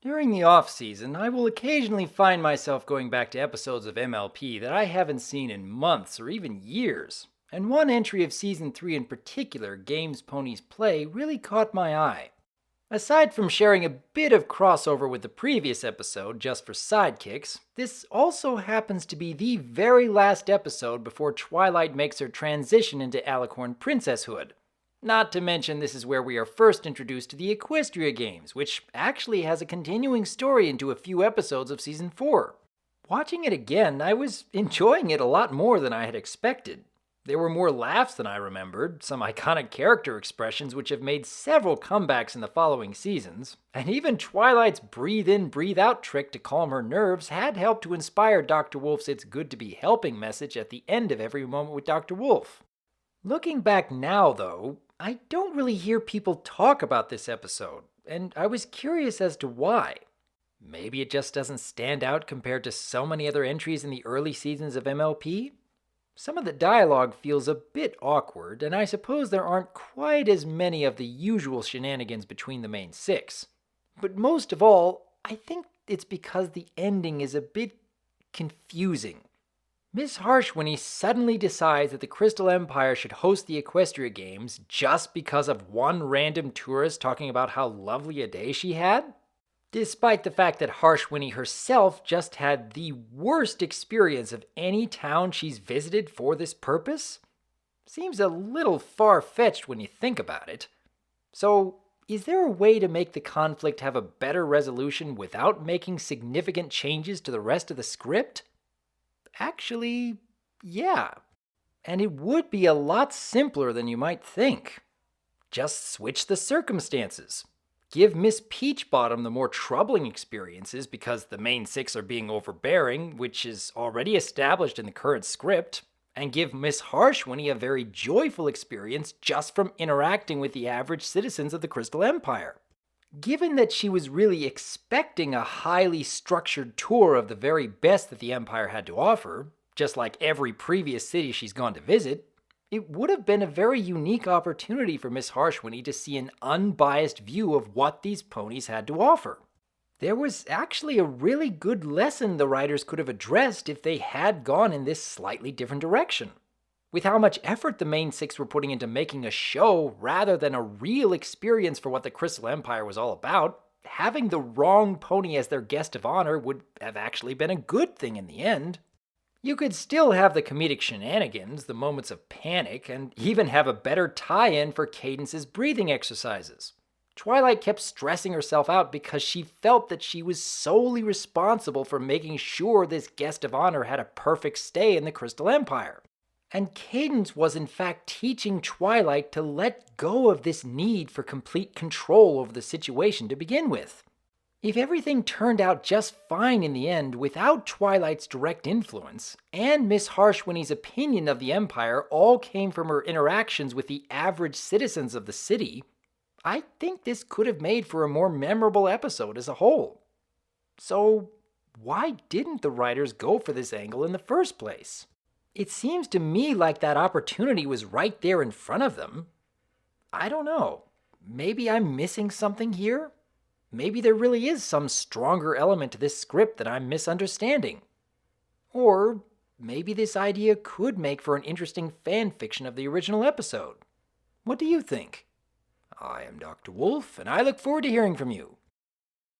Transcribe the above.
During the off-season, I will occasionally find myself going back to episodes of MLP that I haven't seen in months or even years. And one entry of Season 3 in particular, Games Ponies Play, really caught my eye. Aside from sharing a bit of crossover with the previous episode just for sidekicks, this also happens to be the very last episode before Twilight makes her transition into Alicorn princesshood. Not to mention, this is where we are first introduced to the Equestria games, which actually has a continuing story into a few episodes of Season 4. Watching it again, I was enjoying it a lot more than I had expected. There were more laughs than I remembered, some iconic character expressions which have made several comebacks in the following seasons, and even Twilight's breathe in, breathe out trick to calm her nerves had helped to inspire Dr. Wolf's "It's good to be helping" message at the end of every moment with Dr. Wolf. Looking back now, though, I don't really hear people talk about this episode, and I was curious as to why. Maybe it just doesn't stand out compared to so many other entries in the early seasons of MLP? Some of the dialogue feels a bit awkward, and I suppose there aren't quite as many of the usual shenanigans between the main six. But most of all, I think it's because the ending is a bit confusing. Miss Harshwinny suddenly decides that the Crystal Empire should host the Equestria Games just because of one random tourist talking about how lovely a day she had? Despite the fact that Harshwinny herself just had the worst experience of any town she's visited for this purpose? Seems a little far-fetched when you think about it. So, is there a way to make the conflict have a better resolution without making significant changes to the rest of the script? Actually, yeah. And it would be a lot simpler than you might think. Just switch the circumstances. Give Miss Peachbottom the more troubling experiences because the main six are being overbearing, which is already established in the current script, and give Miss Harshwinny a very joyful experience just from interacting with the average citizens of the Crystal Empire. Given that she was really expecting a highly structured tour of the very best that the Empire had to offer, just like every previous city she's gone to visit, it would have been a very unique opportunity for Miss Harshwinny to see an unbiased view of what these ponies had to offer. There was actually a really good lesson the writers could have addressed if they had gone in this slightly different direction. With how much effort the main six were putting into making a show rather than a real experience for what the Crystal Empire was all about, having the wrong pony as their guest of honor would have actually been a good thing in the end. You could still have the comedic shenanigans, the moments of panic, and even have a better tie-in for Cadence's breathing exercises. Twilight kept stressing herself out because she felt that she was solely responsible for making sure this guest of honor had a perfect stay in the Crystal Empire. And Cadence was in fact teaching Twilight to let go of this need for complete control over the situation to begin with. If everything turned out just fine in the end without Twilight's direct influence, and Miss Harshwinny's opinion of the Empire all came from her interactions with the average citizens of the city, I think this could have made for a more memorable episode as a whole. So, why didn't the writers go for this angle in the first place? It seems to me like that opportunity was right there in front of them. I don't know. Maybe I'm missing something here? Maybe there really is some stronger element to this script that I'm misunderstanding. Or maybe this idea could make for an interesting fan fiction of the original episode. What do you think? I am Dr. Wolf, and I look forward to hearing from you.